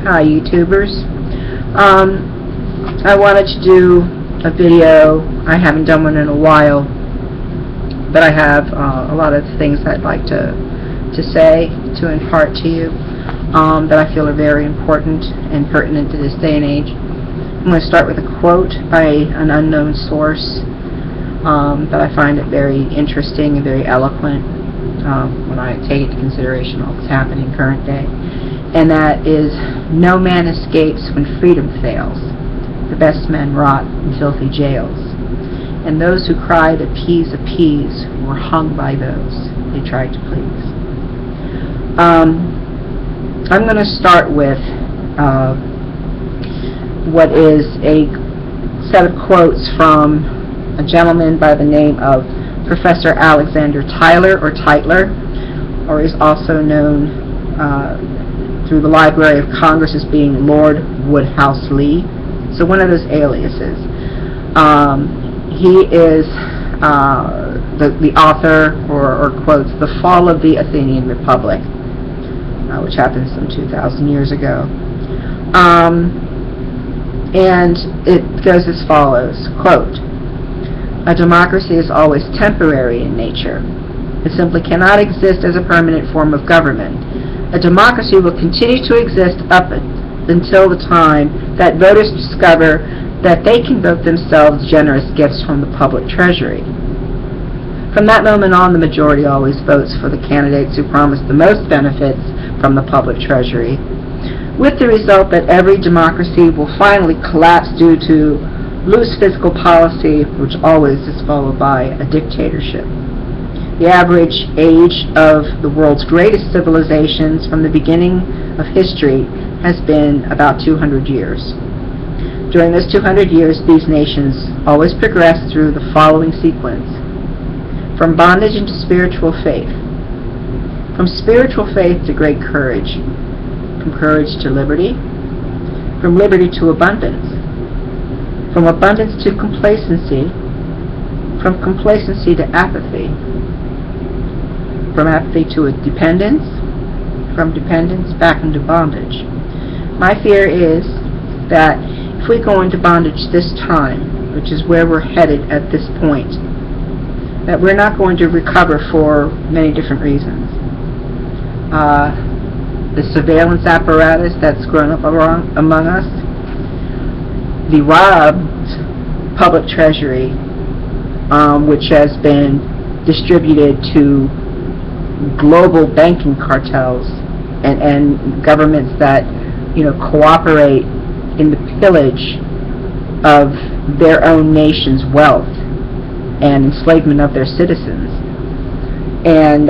Hi YouTubers. I wanted to do a video. I haven't done one in a while, but I have a lot of things I'd like to say, to impart to you, that I feel are very important and pertinent to this day and age. I'm going to start with a quote by an unknown source that I find it very interesting and very eloquent when I take into consideration all that's happening current day. And that is, "No man escapes when freedom fails. The best men rot in filthy jails. And those who cried appease, appease were hung by those they tried to please." I'm going to start with what is a set of quotes from a gentleman by the name of Professor Alexander Tyler, or Tytler, or is also known through the Library of Congress as being Lord Woodhouse Lee. So one of those aliases. He is the author, or quotes, "The Fall of the Athenian Republic," which happened some 2,000 years ago. And it goes as follows, quote, "A democracy is always temporary in nature. It simply cannot exist as a permanent form of government. A democracy will continue to exist up until the time that voters discover that they can vote themselves generous gifts from the public treasury. From that moment on, the majority always votes for the candidates who promise the most benefits from the public treasury, with the result that every democracy will finally collapse due to loose fiscal policy, which always is followed by a dictatorship. The average age of the world's greatest civilizations from the beginning of history has been about 200 years. During those 200 years, these nations always progressed through the following sequence: from bondage into spiritual faith, from spiritual faith to great courage, from courage to liberty, from liberty to abundance, from abundance to complacency, from complacency to apathy, from apathy to a dependence, from dependence back into bondage. My fear is that if we go into bondage this time, which is where we're headed at this point, that we're not going to recover for many different reasons. The surveillance apparatus that's grown up among us, the robbed public treasury, which has been distributed to global banking cartels and governments that cooperate in the pillage of their own nation's wealth and enslavement of their citizens, and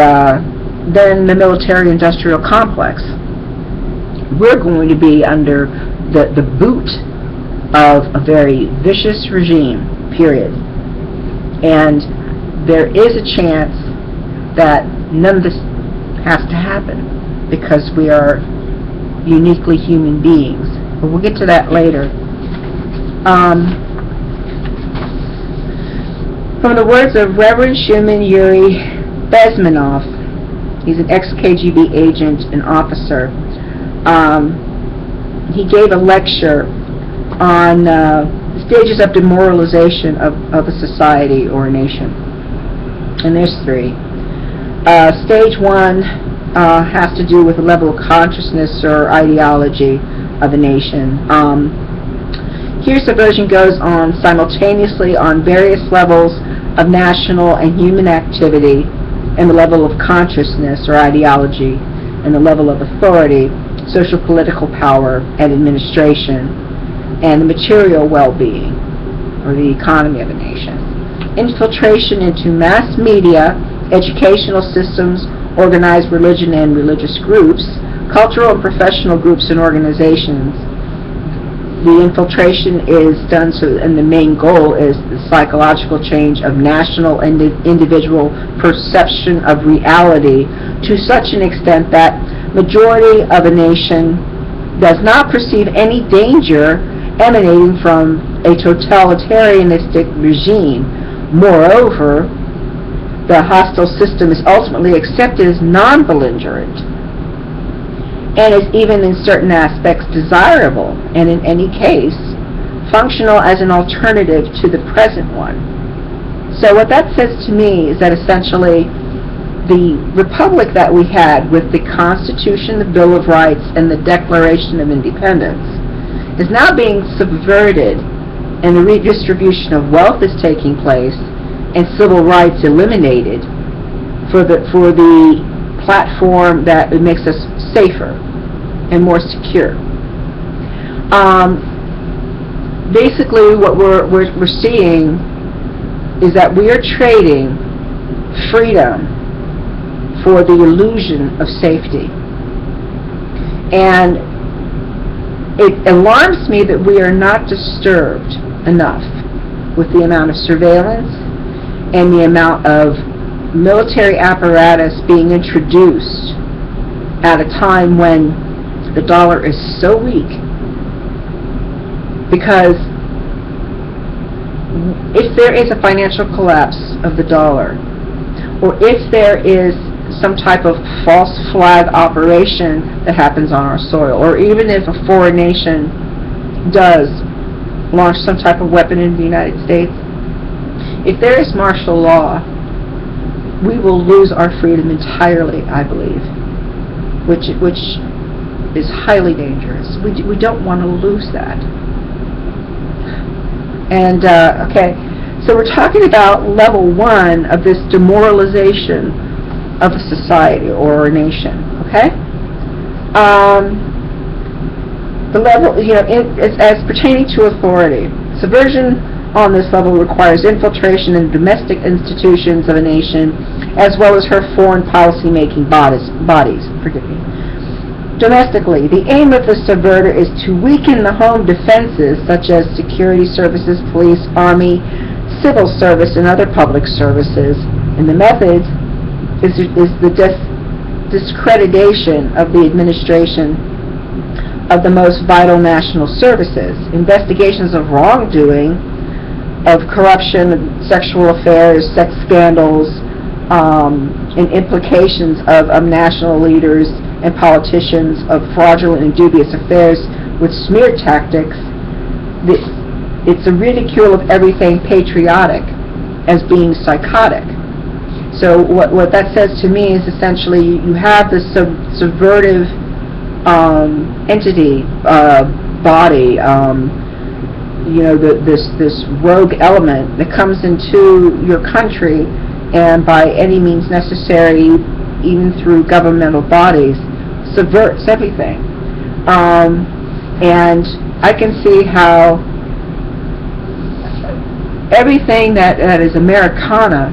then the military-industrial complex. We're going to be under the boot of a very vicious regime, period. And there is a chance that none of this has to happen because we are uniquely human beings. But we'll get to that later. From the words of Reverend Shuman Yuri Bezmenov, he's an ex-KGB agent and officer. He gave a lecture on stages of demoralization of a society or a nation. And there's three. Stage one has to do with the level of consciousness or ideology of a nation. Here's the version goes on simultaneously on various levels of national and human activity, and the level of consciousness or ideology, and the level of authority, social political power, and administration, and the material well-being, or the economy of a nation. Infiltration into mass media, educational systems, organized religion and religious groups, cultural and professional groups and organizations. The infiltration is done and the main goal is the psychological change of national and individual perception of reality to such an extent that majority of a nation does not perceive any danger emanating from a totalitarianistic regime. Moreover, the hostile system is ultimately accepted as non-belligerent. and is even in certain aspects desirable, and in any case, functional as an alternative to the present one. So what that says to me is that essentially the republic that we had with the Constitution, the Bill of Rights, and the Declaration of Independence is now being subverted, and the redistribution of wealth is taking place, and civil rights eliminated for the platform that it makes us safer and more secure. Basically, what we're seeing is that we are trading freedom for the illusion of safety. And it alarms me that we are not disturbed enough with the amount of surveillance and the amount of military apparatus being introduced at a time when the dollar is so weak. Because if there is a financial collapse of the dollar, or if there is some type of false flag operation that happens on our soil, or even if a foreign nation does launch some type of weapon in the United States, if there is martial law, we will lose our freedom entirely, I believe, which is highly dangerous. We don't want to lose that. And, okay, so we're talking about level 1 of this demoralization of a society or a nation, okay? The level, as pertaining to authority, subversion on this level requires infiltration in domestic institutions of a nation, as well as her foreign policy-making bodies. Domestically, the aim of the subverter is to weaken the home defenses, such as security services, police, army, civil service, and other public services. And the method is the discreditation of the administration of the most vital national services. Investigations of wrongdoing, of corruption, sexual affairs, sex scandals, and implications of national leaders and politicians of fraudulent and dubious affairs with smear tactics. It's a ridicule of everything patriotic as being psychotic. So what that says to me is essentially you have this subvertive entity, body, this rogue element that comes into your country, and by any means necessary, even through governmental bodies, subverts everything. And I can see how everything that is Americana,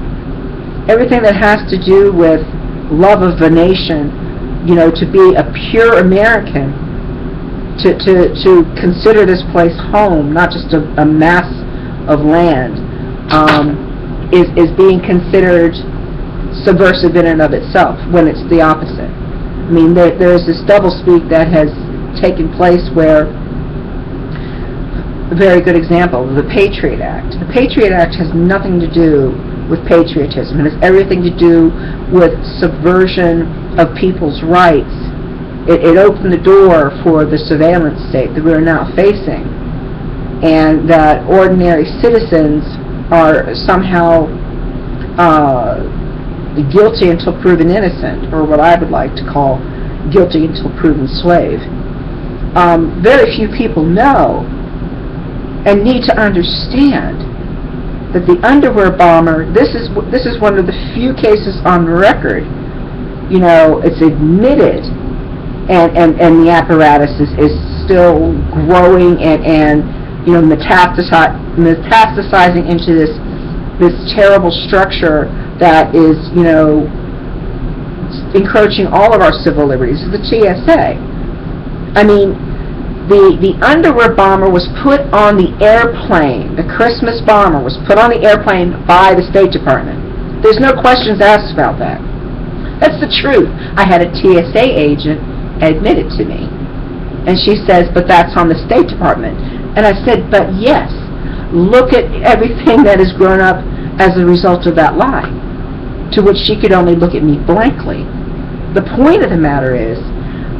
everything that has to do with love of a nation, to be a pure American, to consider this place home, not just a mass of land, is being considered subversive in and of itself, when it's the opposite. I mean, there's this doublespeak that has taken place where, a very good example, the Patriot Act. The Patriot Act has nothing to do with patriotism. It has everything to do with subversion of people's rights. It opened the door for the surveillance state that we're now facing, and that ordinary citizens are somehow guilty until proven innocent, or what I would like to call guilty until proven slave. Very few people know and need to understand that the underwear bomber, this is one of the few cases on record, it's admitted, and the apparatus is still growing and metastasizing into this terrible structure that is, encroaching all of our civil liberties, is the TSA. I mean, the underwear bomber was put on the airplane. The Christmas bomber was put on the airplane by the State Department. There's no questions asked about that. That's the truth. I had a TSA agent admit it to me. And she says, but that's on the State Department. And I said, but yes, look at everything that has grown up as a result of that lie. To which she could only look at me blankly. The point of the matter is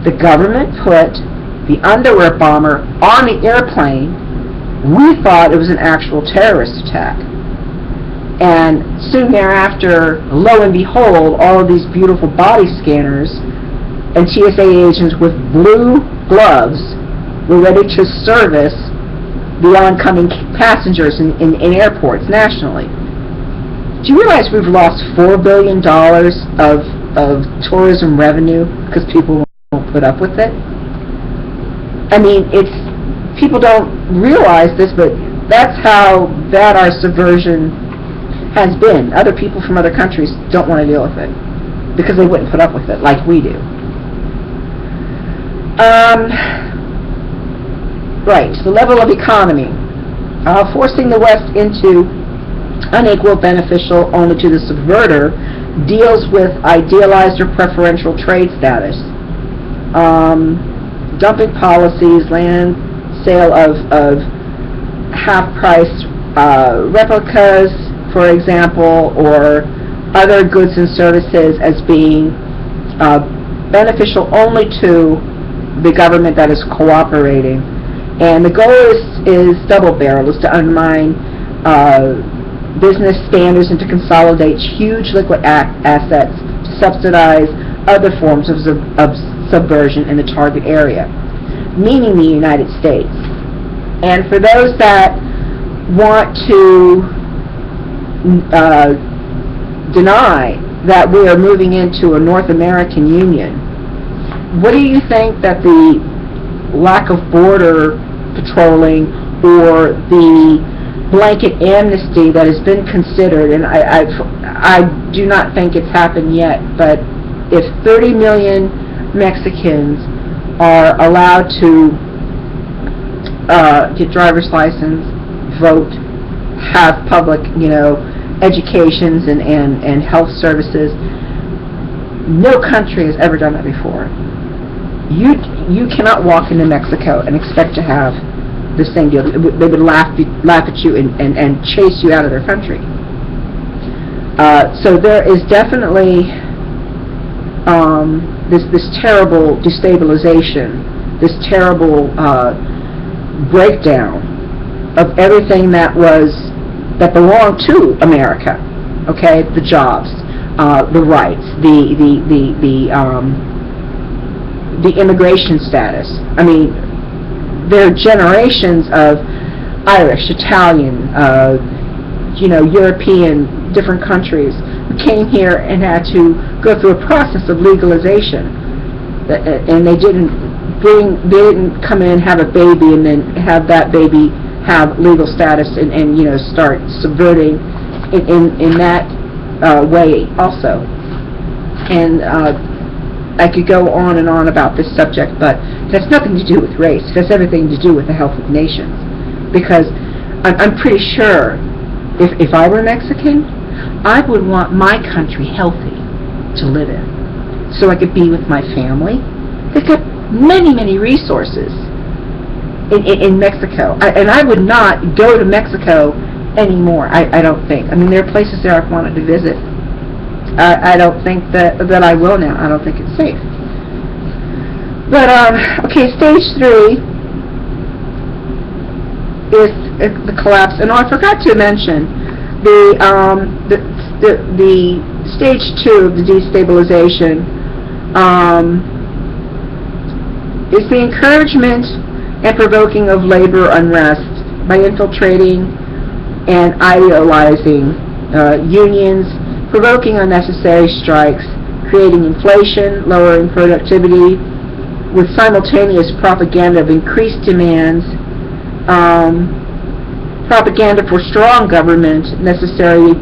The government put the underwear bomber on the airplane. We thought it was an actual terrorist attack. And soon thereafter, lo and behold, all of these beautiful body scanners and TSA agents with blue gloves were ready to service the oncoming passengers in airports nationally. Do you realize we've lost $4 billion of tourism revenue because people won't put up with it? I mean, people don't realize this, but that's how bad our subversion has been. Other people from other countries don't want to deal with it because they wouldn't put up with it like we do. Right, the level of economy. Forcing the West into unequal, beneficial only to the subverter, deals with idealized or preferential trade status. Dumping policies, land sale of half-price replicas, for example, or other goods and services as being beneficial only to the government that is cooperating. And the goal is double-barreled, is to undermine business standards and to consolidate huge liquid assets to subsidize other forms of subversion in the target area, meaning the United States. And for those that want to deny that we are moving into a North American Union, what do you think that the lack of border patrolling or the blanket amnesty that has been considered, and I do not think it's happened yet, but if 30 million Mexicans are allowed to get driver's license, vote, have public, educations and health services, no country has ever done that before. You cannot walk into Mexico and expect to have the same deal. They would laugh at you and chase you out of their country. So there is definitely this terrible destabilization, this terrible breakdown of everything that belonged to America. Okay, the jobs, the rights, the immigration status. I mean, there are generations of Irish, Italian, European, different countries who came here and had to go through a process of legalization, and they didn't come in and have a baby and then have that baby have legal status and start subverting in that way also. And I could go on and on about this subject, but it has nothing to do with race. It has everything to do with the health of nations. Because I'm pretty sure if I were Mexican, I would want my country healthy to live in, so I could be with my family. They've got many, many resources in Mexico. And I would not go to Mexico anymore, I don't think. I mean, there are places there I've wanted to visit. I don't think that I will now. I don't think it's safe. But, okay, stage 3 is the collapse. And I forgot to mention the stage 2 of the destabilization is the encouragement and provoking of labor unrest by infiltrating and idealizing unions, provoking unnecessary strikes, creating inflation, lowering productivity, with simultaneous propaganda of increased demands, propaganda for strong government, necessary,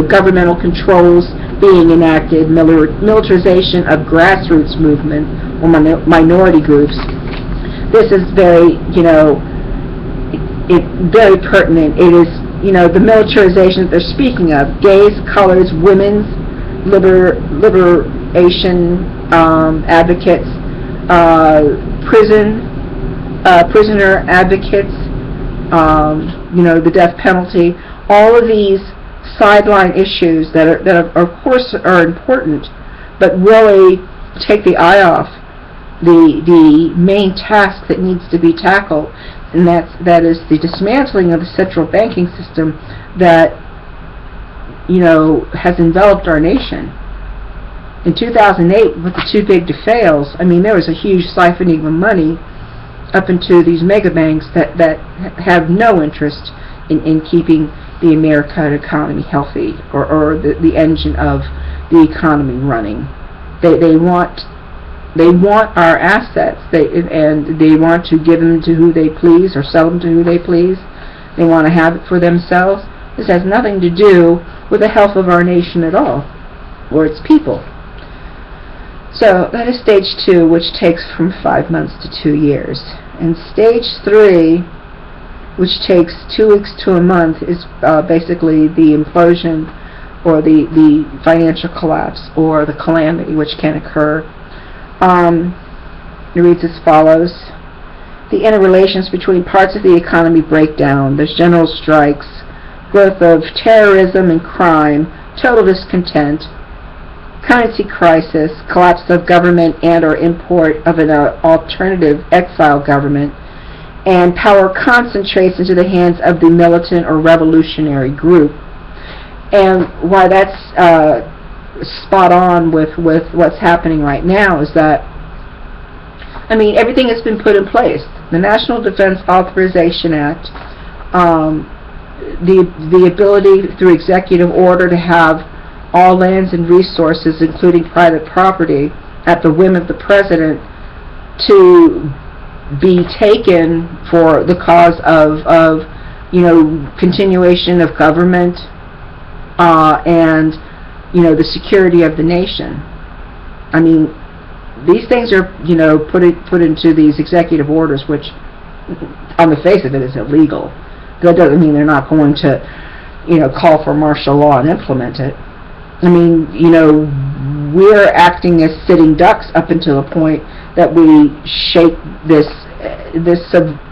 governmental controls being enacted, militarization of grassroots movement or minority groups. This is very, very pertinent. It is, the militarization that they're speaking of, gays, colors, women's liberation advocates, prisoner advocates, the death penalty, all of these sideline issues that of course are important, but really take the eye off the main task that needs to be tackled, and that is the dismantling of the central banking system that has enveloped our nation. In 2008, with the too big to fails, I mean, there was a huge siphoning of money up into these mega banks that have no interest in keeping the American economy healthy or the engine of the economy running. They want our assets, and they want to give them to who they please or sell them to who they please. They want to have it for themselves. This has nothing to do with the health of our nation at all, or its people. So that is stage 2, which takes from 5 months to 2 years. And stage 3, which takes 2 weeks to a month, is basically the implosion or the financial collapse or the calamity which can occur. It reads as follows. The interrelations between parts of the economy break down. There's general strikes, growth of terrorism and crime, total discontent, currency crisis, collapse of government and or import of an alternative exile government, and power concentrates into the hands of the militant or revolutionary group. And why that's spot on with what's happening right now is that, I mean, everything has been put in place. The National Defense Authorization Act, the ability through executive order to have all lands and resources, including private property, at the whim of the president to be taken for the cause of continuation of government and the security of the nation. I mean, these things are put into these executive orders, which on the face of it is illegal. That doesn't mean they're not going to call for martial law and implement it. I mean, we're acting as sitting ducks up until the point that we shake this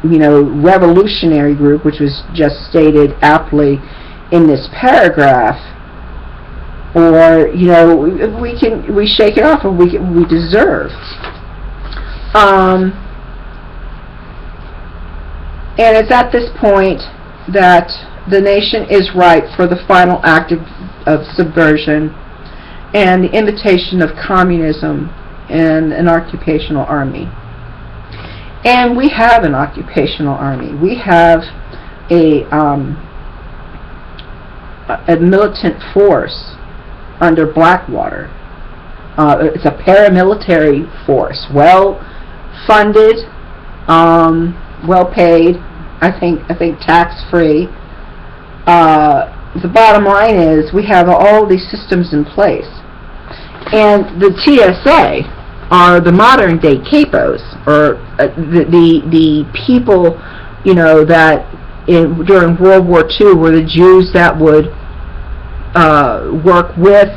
revolutionary group, which was just stated aptly in this paragraph, or we shake it off, and we deserve. And it's at this point that the nation is ripe for the final act of subversion and the invitation of communism and an occupational army. And we have an occupational army. We have a militant force under Blackwater. It's a paramilitary force, well funded, well paid, I think tax-free. The bottom line is we have all these systems in place. And the TSA are the modern day capos, or the people, that during World War II were the Jews that would work with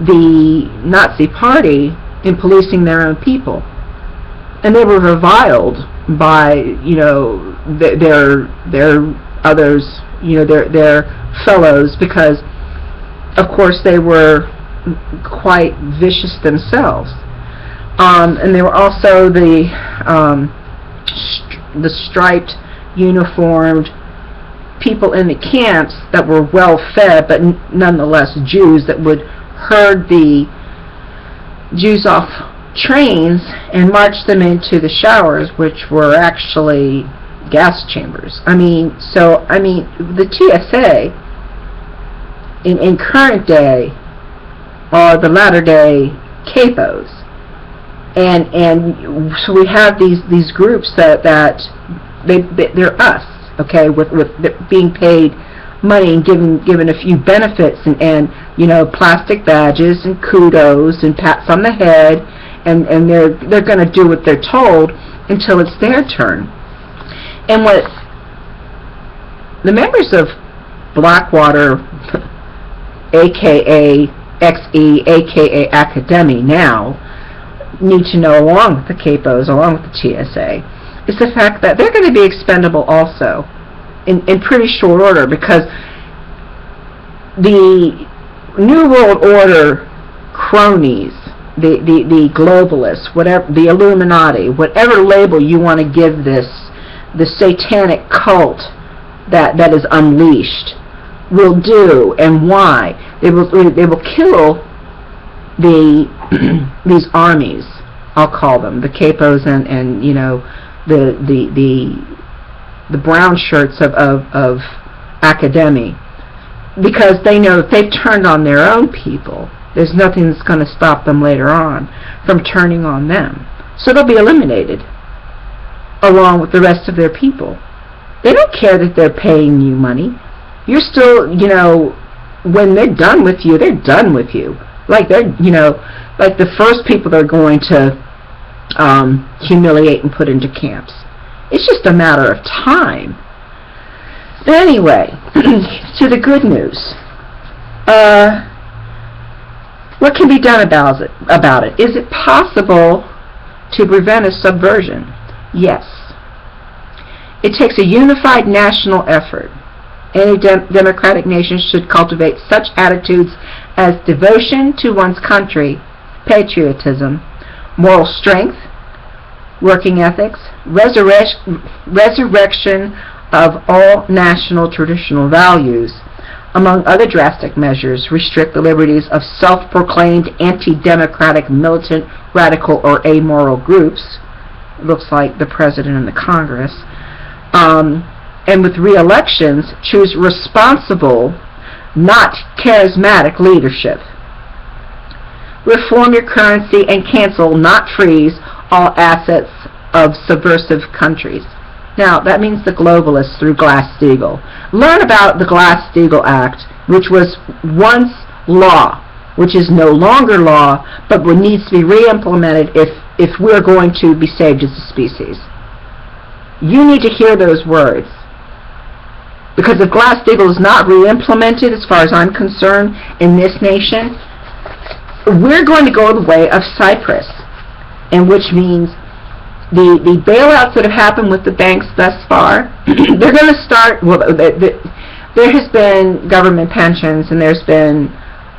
the Nazi Party in policing their own people. And they were reviled by, their others, their fellows, because of course they were quite vicious themselves. And they were also the striped, uniformed people in the camps that were well fed, but nonetheless Jews, that would herd the Jews off trains and march them into the showers, which were actually gas chambers. The TSA in current day are the latter day capos, and so we have these groups that they're us, okay, with being paid money and given a few benefits and plastic badges and kudos and pats on the head, and they're going to do what they're told until it's their turn. And what the members of Blackwater, aka XE, aka Academy now, need to know, along with the capos, along with the TSA, is the fact that they're going to be expendable also in pretty short order, because the New World Order cronies the globalists, whatever, the Illuminati, whatever label you want to give this, the satanic cult that is unleashed, will do, and why. They will kill these armies, I'll call them, the capos and you know, the brown shirts of academy, because they know if they've turned on their own people, there's nothing that's going to stop them later on from turning on them. So they'll be eliminated along with the rest of their people. They don't care that they're paying you money. You're still, you know, when they're done with you, they're done with you. Like they're, you know, like the first people they're going to humiliate and put into camps. It's just a matter of time. But anyway, to the good news. What can be done about it? Is it possible to prevent a subversion? Yes. It takes a unified national effort. Any democratic nation should cultivate such attitudes as devotion to one's country, patriotism, moral strength, working ethics, resurrection of all national traditional values. Among other drastic measures, restrict the liberties of self-proclaimed anti-democratic, militant, radical, or amoral groups. It looks like the President and the Congress. And with re-elections, choose responsible, not charismatic leadership. Reform your currency and cancel, not freeze, all assets of subversive countries. Now, that means the globalists through Glass-Steagall. Learn about the Glass-Steagall Act, which was once law, which is no longer law, but needs to be re-implemented if we're going to be saved as a species. You need to hear those words. Because if Glass-Steagall is not re-implemented, as far as I'm concerned, in this nation, we're going to go the way of Cyprus, and which means the bailouts that have happened with the banks thus far, they're going to start, well, there has been government pensions, and there's been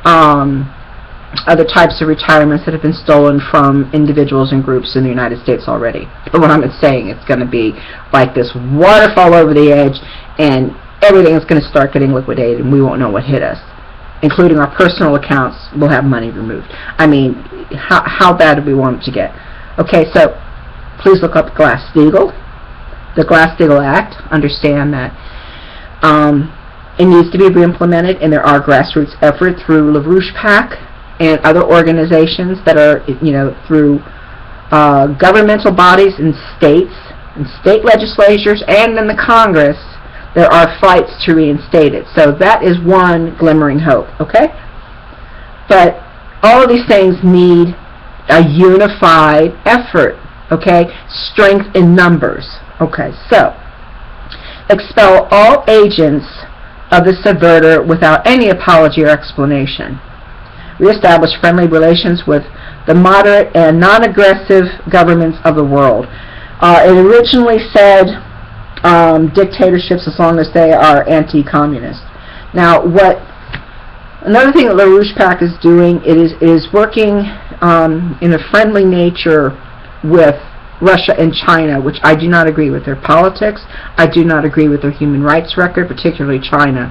other types of retirements that have been stolen from individuals and groups in the United States already. But what I'm saying, it's going to be like this waterfall over the edge, and everything is going to start getting liquidated, and we won't know what hit us. Including our personal accounts will have money removed. I mean, how bad do we want it to get? Okay, so please look up Glass-Steagall, the Glass-Steagall Act. Understand that it needs to be re-implemented, and there are grassroots efforts through LaRouche PAC and other organizations that are, you know, through governmental bodies and states and state legislatures and in the Congress. There are fights to reinstate it. So that is one glimmering hope, okay? But all of these things need a unified effort, okay? Strength in numbers. Okay, so expel all agents of the subverter without any apology or explanation. Reestablish friendly relations with the moderate and non-aggressive governments of the world. It originally said dictatorships as long as they are anti-communist. Now, another thing that LaRouche PAC is doing, it is working in a friendly nature with Russia and China, which I do not agree with their politics. I do not agree with their human rights record, particularly China.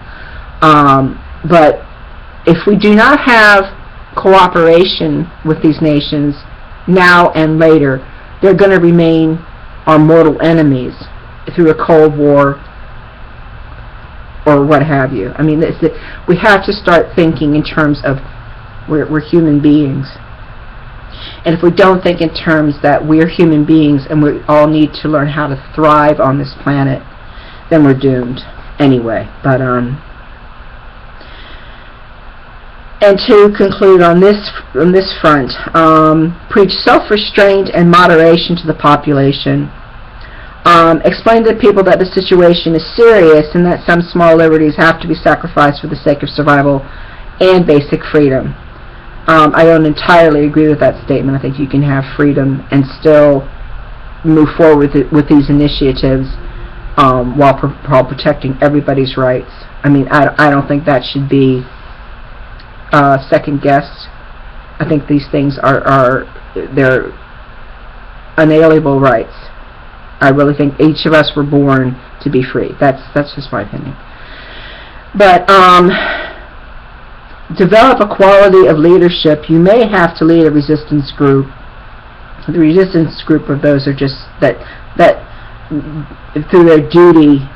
But if we do not have cooperation with these nations now and later, they're going to remain our mortal enemies through a Cold War or what have you. I mean, we have to start thinking in terms of we're human beings. And if we don't think in terms that we're human beings and we all need to learn how to thrive on this planet, then we're doomed anyway. But and to conclude on this front, preach self-restraint and moderation to the population. Explain to people that the situation is serious and that some small liberties have to be sacrificed for the sake of survival and basic freedom. I don't entirely agree with that statement. I think you can have freedom and still move forward with these initiatives while protecting everybody's rights. I mean, I don't think that should be second-guessed. I think these things are they're unalienable rights. I really think each of us were born to be free. That's just my opinion. But develop a quality of leadership. You may have to lead a resistance group. The resistance group of those are just that through their duty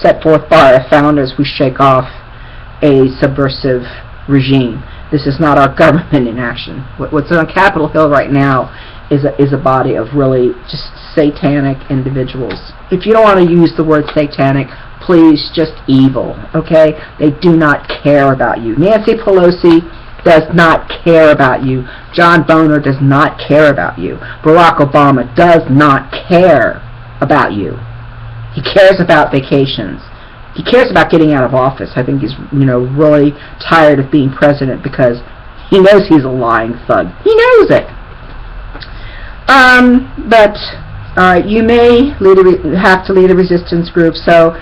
set forth by our founders, we shake off a subversive regime. This is not our government in action. What's on Capitol Hill right now is a body of really just satanic individuals. If you don't want to use the word satanic, please, just evil, okay? They do not care about you. Nancy Pelosi does not care about you. John Boehner does not care about you. Barack Obama does not care about you. He cares about vacations. He cares about getting out of office. I think he's, really tired of being president because he knows he's a lying thug. He knows it. But you may have to lead a resistance group, so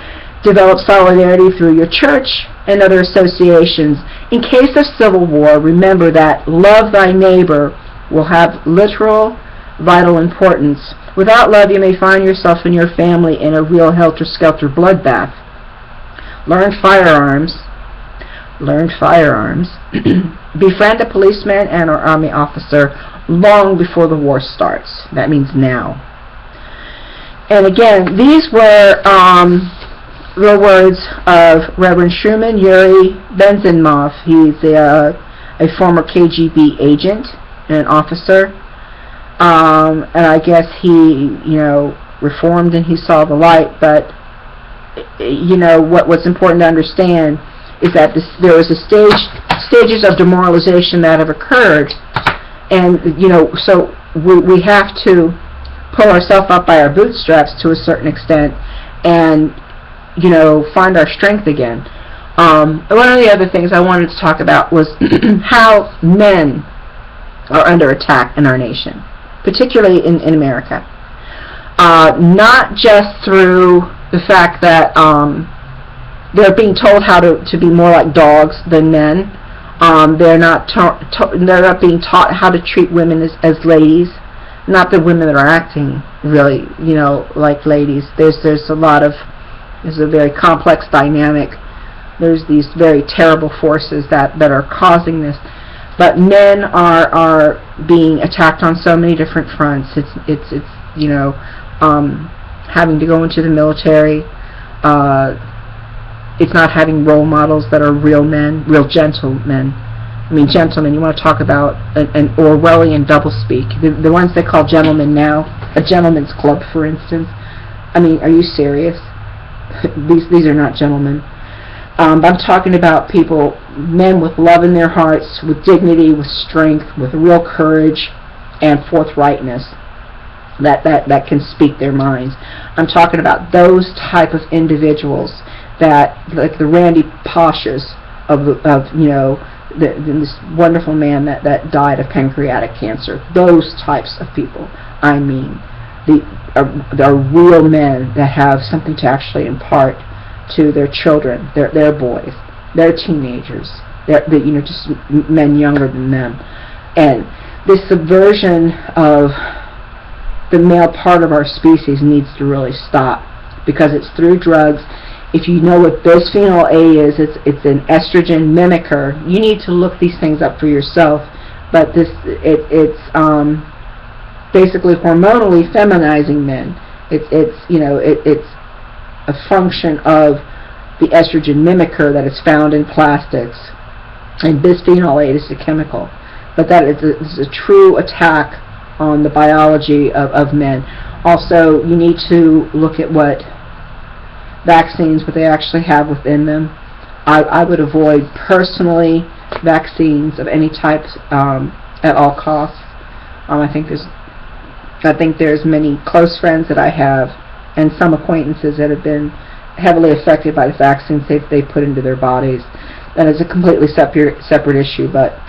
develop solidarity through your church and other associations. In case of civil war, remember that love thy neighbor will have literal, vital importance. Without love, you may find yourself and your family in a real helter-skelter bloodbath. Learn firearms. Befriend a policeman and or army officer long before the war starts. That means now. And again, these were the words of Reverend Truman Yuri Benzenmov. He's a former KGB agent and an officer. And I guess he, reformed and he saw the light. But, what's important to understand is that there was stages of demoralization that have occurred. And, so we have to pull ourselves up by our bootstraps to a certain extent and, find our strength again. One of the other things I wanted to talk about was how men are under attack in our nation, particularly in America. Not just through the fact that they're being told how to be more like dogs than men. They're not being taught how to treat women as ladies. Not the women that are acting really, like ladies. There's a very complex dynamic. There's these very terrible forces that are causing this. But men are being attacked on so many different fronts. It's having to go into the military. It's not having role models that are real men, real gentlemen. I mean, gentlemen, you want to talk about an Orwellian doublespeak. The ones they call gentlemen now, a gentleman's club, for instance. I mean, are you serious? These are not gentlemen. I'm talking about people, men with love in their hearts, with dignity, with strength, with real courage and forthrightness that can speak their minds. I'm talking about those type of individuals that, like the Randy Pashas of this wonderful man that died of pancreatic cancer. Those types of people. I mean, are real men that have something to actually impart to their children, their boys, their teenagers, just men younger than them. And this subversion of the male part of our species needs to really stop, because it's through drugs. If you know what bisphenol A is, it's an estrogen mimicker. You need to look these things up for yourself. But it's basically hormonally feminizing men. It's a function of the estrogen mimicker that is found in plastics, and bisphenol A is a chemical. But that is a true attack on the biology of men. Also, you need to look at what vaccines, what they actually have within them. I would avoid personally vaccines of any type at all costs. I think there's many close friends that I have and some acquaintances that have been heavily affected by the vaccines they put into their bodies. That is a completely separate issue, but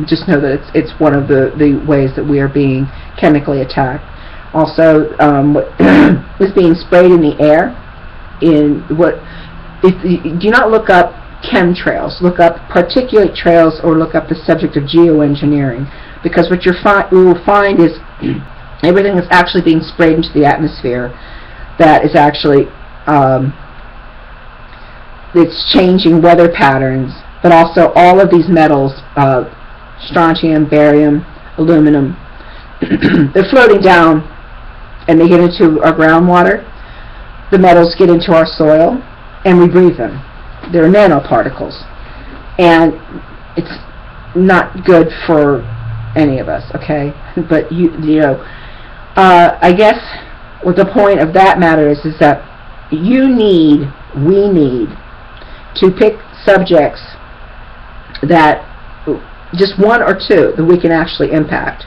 just know that it's one of the ways that we are being chemically attacked. Also, what is being sprayed in the air. Do not look up chemtrails, look up particulate trails, or look up the subject of geoengineering, because what you will find is everything that's actually being sprayed into the atmosphere that is actually it's changing weather patterns, but also all of these metals, strontium, barium, aluminum, they're floating down and they get into our groundwater. The metals get into our soil and we breathe them. They're nanoparticles, and it's not good for any of us, okay? But I guess what the point of that matter is that we need to pick subjects that, just one or two, that we can actually impact.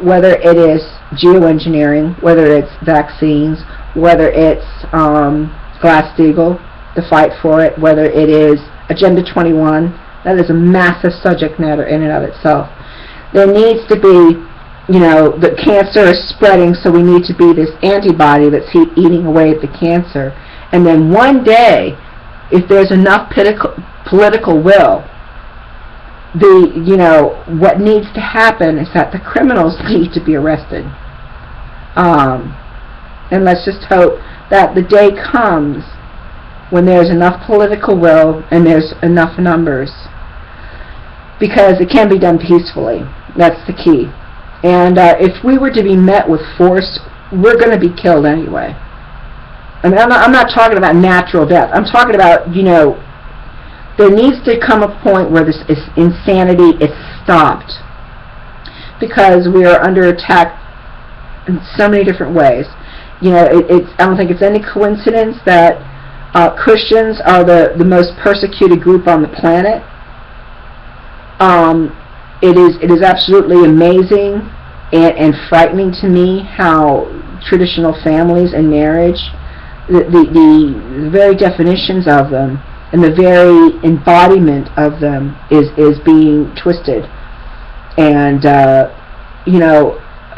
Whether it is geoengineering, whether it's vaccines, whether it's Glass-Steagall, the fight for it, whether it is Agenda 21, that is a massive subject matter in and of itself. There needs to be, the cancer is spreading, so we need to be this antibody that's eating away at the cancer. And then one day, if there's enough political will, what needs to happen is that the criminals need to be arrested. And let's just hope that the day comes when there's enough political will and there's enough numbers, because it can be done peacefully. That's the key. And if we were to be met with force, we're going to be killed anyway. I mean, I'm not talking about natural death. I'm talking about, there needs to come a point where this insanity is stopped, because we are under attack in so many different ways. I don't think it's any coincidence that Christians are the most persecuted group on the planet. It is absolutely amazing and frightening to me how traditional families and marriage, the very definitions of them and the very embodiment of them is being twisted. And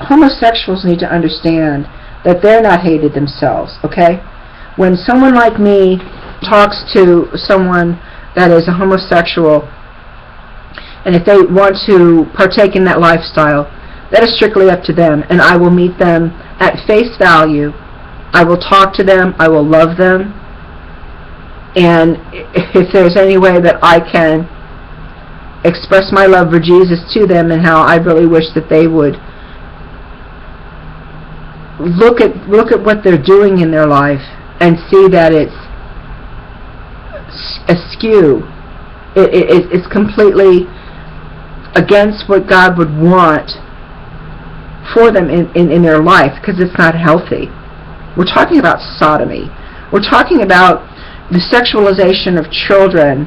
homosexuals need to understand that they're not hated themselves, okay? When someone like me talks to someone that is a homosexual, and if they want to partake in that lifestyle, that is strictly up to them, and I will meet them at face value. I will talk to them, I will love them, and if there's any way that I can express my love for Jesus to them, and how I really wish that they would look at what they're doing in their life and see that it's askew. It's completely against what God would want for them in their life, because it's not healthy. We're talking about sodomy. We're talking about the sexualization of children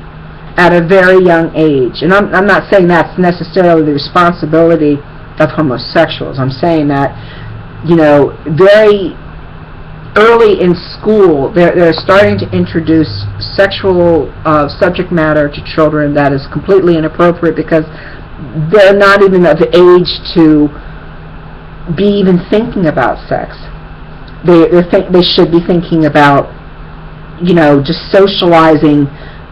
at a very young age. And I'm not saying that's necessarily the responsibility of homosexuals. I'm saying that, very early in school, they're starting to introduce sexual subject matter to children that is completely inappropriate, because they're not even of age to be even thinking about sex. They should be thinking about, just socializing,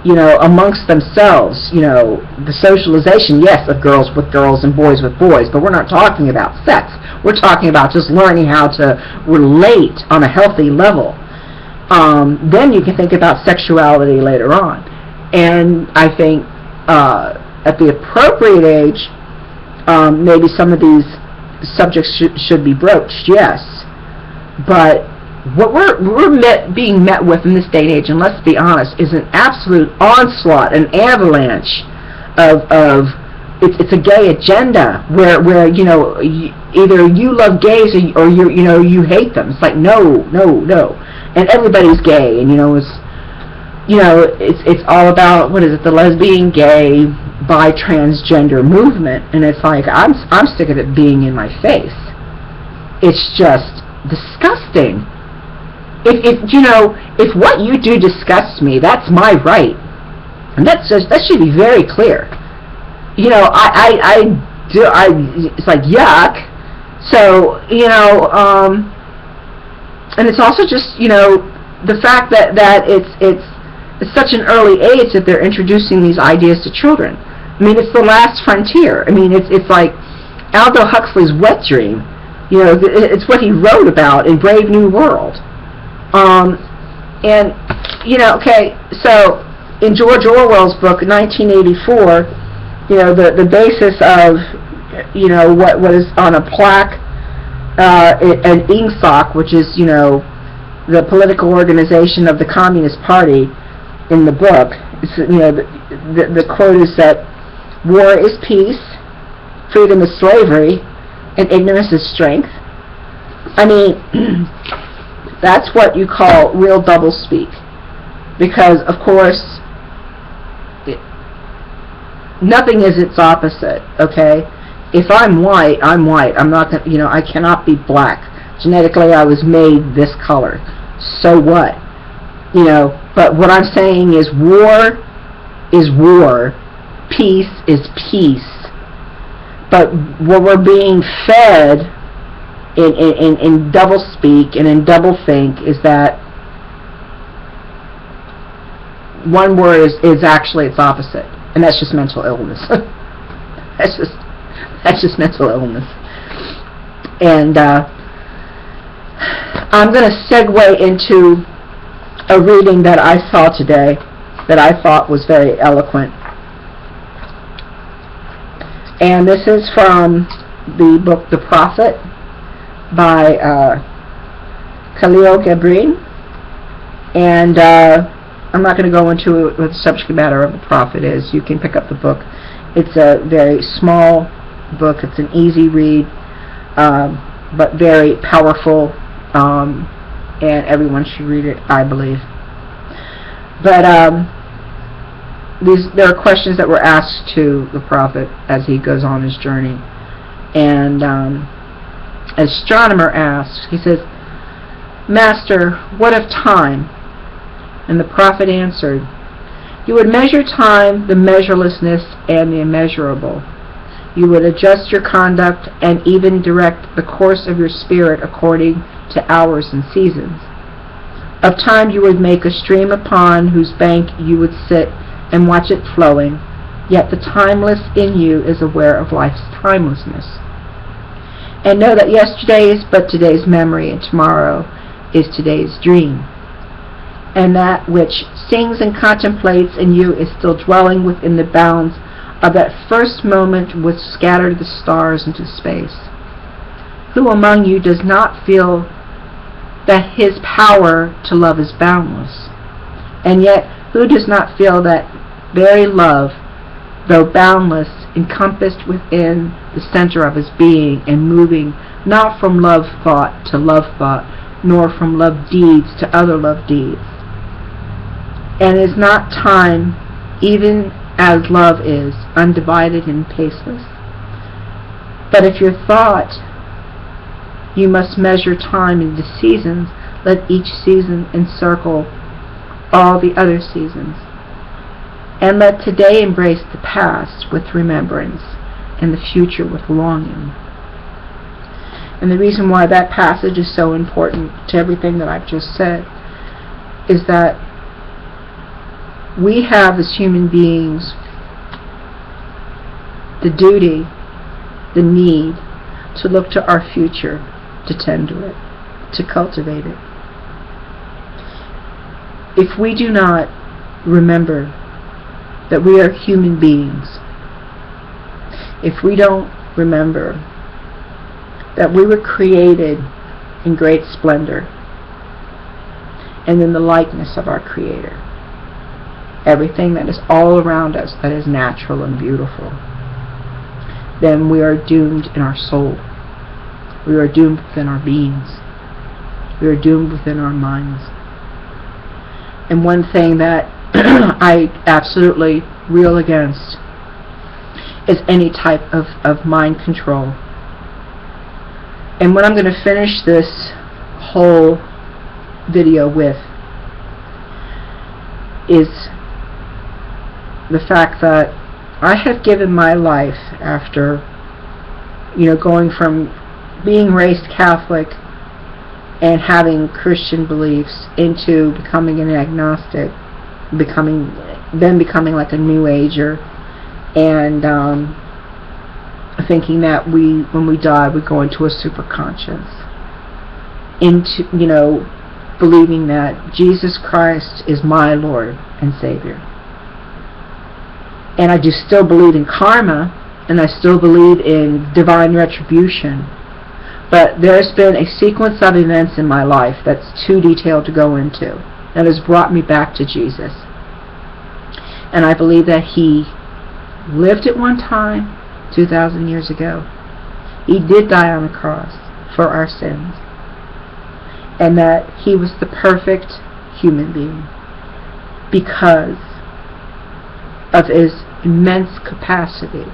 amongst themselves, the socialization, yes, of girls with girls and boys with boys, but we're not talking about sex. We're talking about just learning how to relate on a healthy level. Then you can think about sexuality later on. And I think at the appropriate age, maybe some of these subjects should be broached, yes. But what we're being met with in this day and age, and let's be honest, is an absolute onslaught, an avalanche of it's a gay agenda where either you love gays or you hate them. It's like no, and everybody's gay, and it's all about, what is it, the lesbian, gay, bi, transgender movement, and it's like I'm sick of it being in my face. It's just disgusting. If what you do disgusts me, that's my right, and that should be very clear. It's like yuck. So and it's also just the fact that at such an early age that they're introducing these ideas to children. I mean, it's the last frontier. I mean, it's like Aldous Huxley's wet dream. You know, it's what he wrote about in Brave New World. And, you know, okay, so in George Orwell's book, 1984, you know, the basis of, you know, what is on a plaque, an ingsoc, which is, you know, the political organization of the Communist Party in the book, it's, you know, the quote is that war is peace, freedom is slavery, and ignorance is strength. I mean, that's what you call real doublespeak. Because, of course, nothing is its opposite, okay? If I'm white, I'm white. I'm not, you know, I cannot be black. Genetically, I was made this color. So what? You know, but what I'm saying is war is war. Peace is peace. But what we're being fed in doublespeak and in doublethink is that one word is actually its opposite, and that's just mental illness. that's just mental illness. And I'm going to segue into a reading that I saw today that I thought was very eloquent. And this is from the book The Prophet by Khalil Gibran. And I'm not going to go into what the subject matter of The Prophet is. You can pick up the book. It's a very small book. It's an easy read, but very powerful, and everyone should read it, I believe. But there are questions that were asked to the Prophet as he goes on his journey. And an astronomer asked, he says, "Master, what of time?" And the Prophet answered, "You would measure time, the measurelessness, and the immeasurable. You would adjust your conduct and even direct the course of your spirit according to hours and seasons. Of time you would make a stream upon whose bank you would sit and watch it flowing, yet the timeless in you is aware of life's timelessness. And know that yesterday is but today's memory, and tomorrow is today's dream. And that which sings and contemplates in you is still dwelling within the bounds of that first moment which scattered the stars into space. Who among you does not feel that his power to love is boundless? And yet, who does not feel that very love, though boundless, encompassed within the center of his being and moving not from love thought to love thought, nor from love deeds to other love deeds? And is not time, even as love is, undivided and paceless? But if your thought you must measure time into seasons, let each season encircle all the other seasons. And let today embrace the past with remembrance and the future with longing." And the reason why that passage is so important to everything that I've just said is that we have, as human beings, the duty, the need to look to our future, to tend to it, to cultivate it. If we do not remember that we are human beings, if we don't remember that we were created in great splendor and in the likeness of our Creator, everything that is all around us that is natural and beautiful, then we are doomed in our soul. We are doomed within our beings. We are doomed within our minds. And one thing that I absolutely reel against is any type of mind control. And what I'm going to finish this whole video with is the fact that I have given my life after, going from being raised Catholic and having Christian beliefs into becoming an agnostic. becoming like a new ager, and thinking that when we die, we go into a superconscious, into, believing that Jesus Christ is my Lord and Savior. And I do still believe in karma, and I still believe in divine retribution, but there's been a sequence of events in my life that's too detailed to go into that has brought me back to Jesus. And I believe that He lived at one time 2,000 years ago. He did die on the cross for our sins, and that He was the perfect human being because of His immense capacity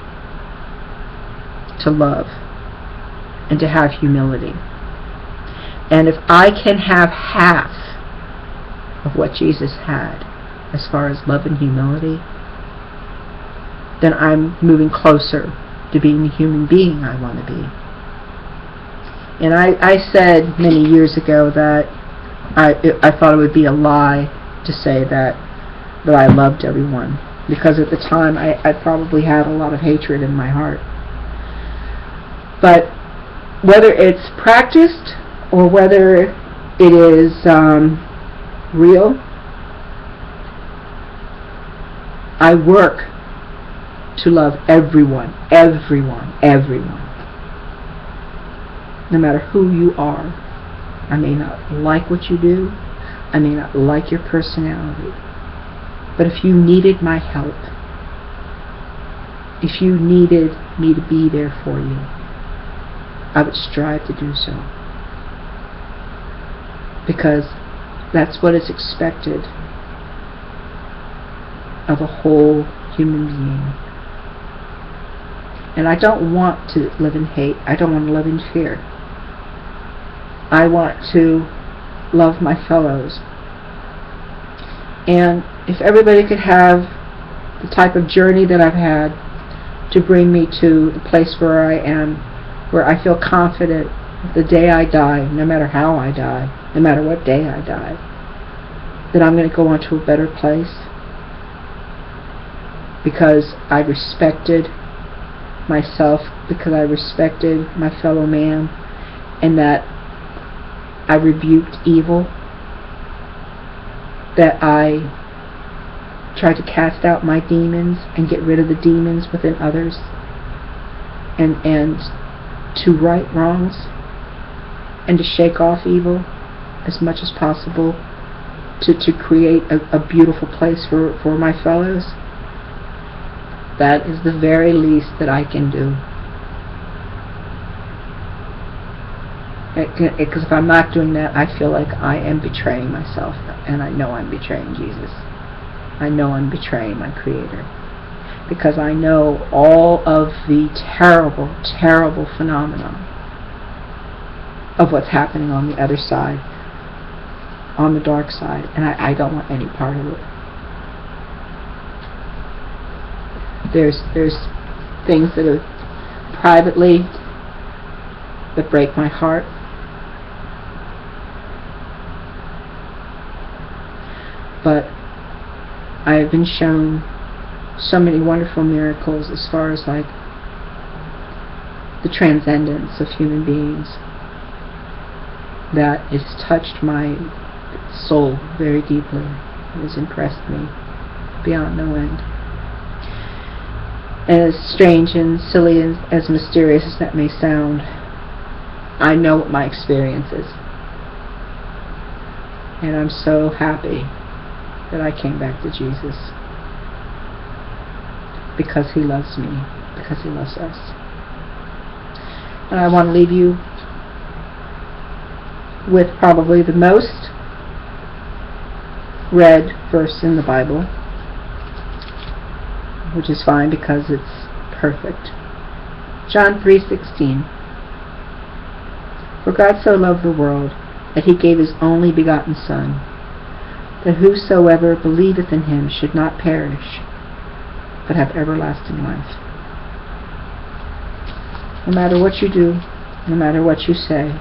to love and to have humility. And if I can have half of what Jesus had as far as love and humility, then I'm moving closer to being the human being I want to be. And I said many years ago that I thought it would be a lie to say that I loved everyone, because at the time I probably had a lot of hatred in my heart. But whether it's practiced or whether it is real, I work to love everyone, no matter who you are. I may not like what you do, I may not like your personality, but if you needed my help, if you needed me to be there for you, I would strive to do so, because that's what is expected of a whole human being. And I don't want to live in hate. I don't want to live in fear. I want to love my fellows. And if everybody could have the type of journey that I've had to bring me to the place where I am, where I feel confident the day I die, no matter how I die, no matter what day I die, that I'm going to go on to a better place, because I respected myself, because I respected my fellow man, and that I rebuked evil, that I tried to cast out my demons and get rid of the demons within others, and to right wrongs, and to shake off evil as much as possible, to create a beautiful place for my fellows. That is the very least that I can do. Because if I'm not doing that, I feel like I am betraying myself, and I know I'm betraying Jesus. I know I'm betraying my Creator, because I know all of the terrible, terrible phenomena of what's happening on the other side, on the dark side, and I don't want any part of it. There's things that are privately that break my heart. But I have been shown so many wonderful miracles as far as like the transcendence of human beings, that it's touched my soul very deeply. It has impressed me beyond no end. And as strange and silly and as mysterious as that may sound, I know what my experience is. And I'm so happy that I came back to Jesus, because He loves me, because He loves us. And I want to leave you with probably the most read verse in the Bible, which is fine because it's perfect. John 3:16. For God so loved the world that He gave His only begotten Son, that whosoever believeth in Him should not perish, but have everlasting life. No matter what you do, no matter what you say,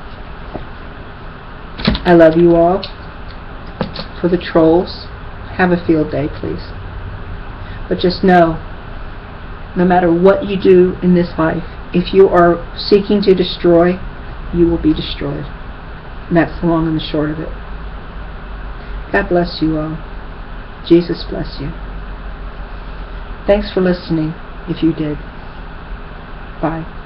I love you all. For the trolls, have a field day, please. But just know, no matter what you do in this life, if you are seeking to destroy, you will be destroyed. And that's the long and the short of it. God bless you all. Jesus bless you. Thanks for listening, if you did. Bye.